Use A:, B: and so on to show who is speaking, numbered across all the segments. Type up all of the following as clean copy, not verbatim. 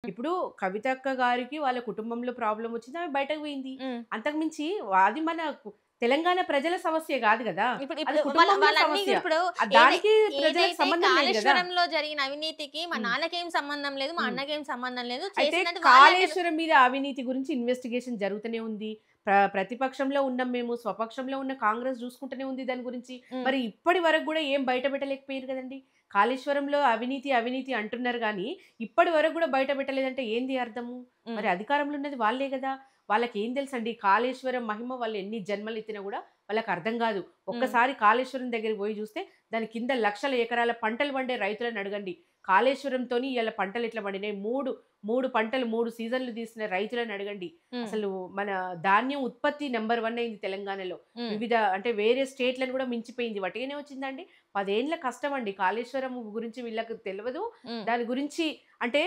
A: ఇప్పుడు కవితక్క గారికి వాళ్ళ కుటుంబంలో ప్రాబ్లమ్ వచ్చింది. ఆమె బయటకు పోయింది.
B: హ్మ్.
A: అంతకుమించి అది మన తెలంగాణ ప్రజల సమస్య గాదు గదా!
B: ఇప్పుడు
A: అది
B: ఇప్పుడు
A: కుటుంబంలో
B: వాళ్ళన్నీ
A: సమస్య.
B: గూడా ఇప్పుడు
A: దానికి ప్రజలకు
B: ఏదైతే
A: సంబంధం లేదు గదా!
B: కాళేశ్వరంలో జరిగిన అవినీతికి మా
A: హ్మ్.
B: నాన్నకేం సంబంధం లేదు, మా
A: హ్మ్.
B: అన్నకేం సంబంధం లేదు.
A: అయితే
B: చేసిందంటే వాళ్ళే అంటారు.
A: కాళేశ్వరం మీద అవినీతి గురించి ఇన్వెస్టిగేషన్ జరుగుతూనే ఉంది. ప్రతిపక్షంలో ఉన్నాం మేము. స్వపక్షంలో ఉన్న కాంగ్రెస్ జూసుకుంటూనే ఉంది దాని గురించి.
B: హ్మ్.
A: మరి ఇప్పటి వరకు గూడా ఏం బయట పెట్టలేకపోయారు గదండీ! కాళేశ్వరంలో అవినీతి, అవినీతి అంటున్నారు గానీ, ఇప్పటి వరకు గూడా బయట పెట్టలేదంటే ఏంది అర్థము?
B: హ్మ్.
A: మరి అధికారంలో ఉన్నది వాళ్ళే గదా! వాళ్ళకేం తెలుసండి కాళేశ్వరం మహిమ వాళ్ళు ఎన్ని జన్మలెత్తినా గూడా వాళ్ళకర్థం గాదు.
B: హ్మ్.
A: ఒక్కసారి కాళేశ్వరం దగ్గరికి పోయి జూస్తే దాని కింద లక్షల ఎకరాల పంటలు పండే రైతులను అడగండి. కాళేశ్వరంతోని ఇయాల పంటలెట్లా పండినాయి? 3 పంటలు 3 సీజన్‌లు తీసిన రైతులని అడగండి.
B: హ్మ్.
A: అసలు మన ధాన్యం ఉత్పత్తి నంబర్ 1 అయింది తెలంగాణలో.
B: హ్మ్.
A: వివిధ అంటే వేరే స్టేట్‌లను గూడా మించిపోయింది. వట్టిగానే వచ్చిందండి. 10 ఏండ్ల కష్టమండి. కాళేశ్వరం గురించి వీళ్ళకి తెలవదు.
B: హ్మ్.
A: దాని గురించి అంటే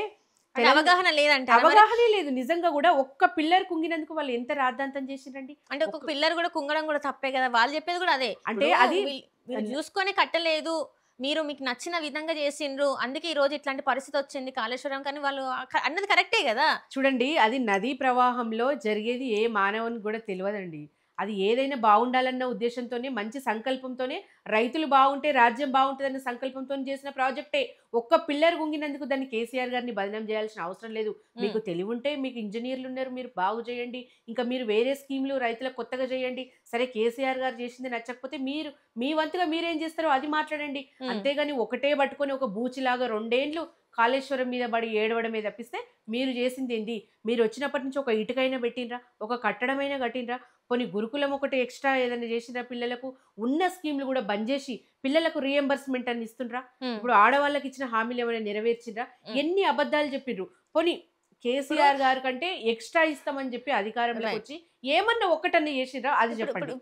B: అంటే అవగాహన లేదంటారా మరి?
A: అవగాహనే లేదు. నిజంగా గూడా ఒక్క పిల్లర్ కుంగినందుకు వాళ్ళు ఎంత రాద్ధాంతం చేసిర్రండి.
B: అంటే
A: ఒక్క
B: ఒక్కొక్క పిల్లర్ గూడా కుంగడం గూడా తప్పే గదా! వాళ్ళు జెప్పేది గూడా అదే.
A: అంటే
B: ఇప్పుడు
A: అది
B: మీరు
A: అన్
B: జూసుకొని కట్టలేదు. మీరు మీకు నచ్చిన విధంగా జేసిండ్రు. అందుకే ఈరోజు ఇట్లాంటి పరిస్థితొచ్చింది కాళేశ్వరం కానీ వాళ్ళు అన్నది కరెక్టే గదా!
A: చూడండి అది నదీ ప్రవాహంలో జరిగేది ఏ మానవునికి గూడా తెలవదండి. అది ఏదైనా బావుండాలన్న ఉద్దేశ్యంతోనే, మంచి సంకల్పంతోనే రైతులు బావుంటే రాజ్యం బావుంటదన్న సంకల్పంతోని చేసిన ప్రాజెక్టే. ఒక్క పిల్లర్ గుంగినందుకు దాన్ని కేసీఆర్ గారిని బదనాం జేయాల్సిన అవసరం లేదు.
B: హ్మ్.
A: మీకు తెలివుంటే మీకు ఇంజినీర్లున్నారు. మీరు బాగు జేయండి. ఇంకా మీరు వేరే స్కీమ్‌లు రైతులకు కొత్తగా జేయండి. సరే కేసీఆర్ గారు జేసింది నచ్చకపోతే మీరు మీ వంతుగా మీరేం జేస్తారో అది మాట్లాడండి.
B: హ్మ్.
A: అంతేగాని ఒకటే పట్టుకొని ఒక బూచిలాగా 2 ఏండ్లు కాళేశ్వరం మీద బడి ఏడవడమే తప్పిస్తే మీరు జేసిందేంది? మీరొచ్చినప్పటి నుంచి ఒక ఇటుకైనా పెట్టిండ్రా? ఒక కట్టడమైనా కట్టిండ్రా? పోనీ గురుకులం ఒకటి ఎక్స్‌ట్రా ఏదైనా జేసిండ్రా పిల్లలకు? ఉన్న స్కీమ్‌లు గూడా బంద్ జేసి, పిల్లలకు రీయింబర్స్‌మెంట్ అని ఇస్తుండ్రా?
B: హ్మ్.
A: ఇప్పుడు ఆడవాళ్ళకిచ్చిన హామీలేమైనా నెరవేర్చిండ్రా?
B: హ్మ్.
A: ఎన్ని అబద్ధాలు జెప్పిర్రు. పోనీ
B: ఇప్పుడు
A: కేసీఆర్ గారి కంటే ఎక్స్‌ట్రా ఇస్తామని జెప్పి
B: రైట్.
A: అధికారంలోకొచ్చి ఏమన్నా ఒక్కటన్నా జేసిండ్రా? అది
B: ఇప్పుడు ఇప్పుడు
A: జెప్పండి.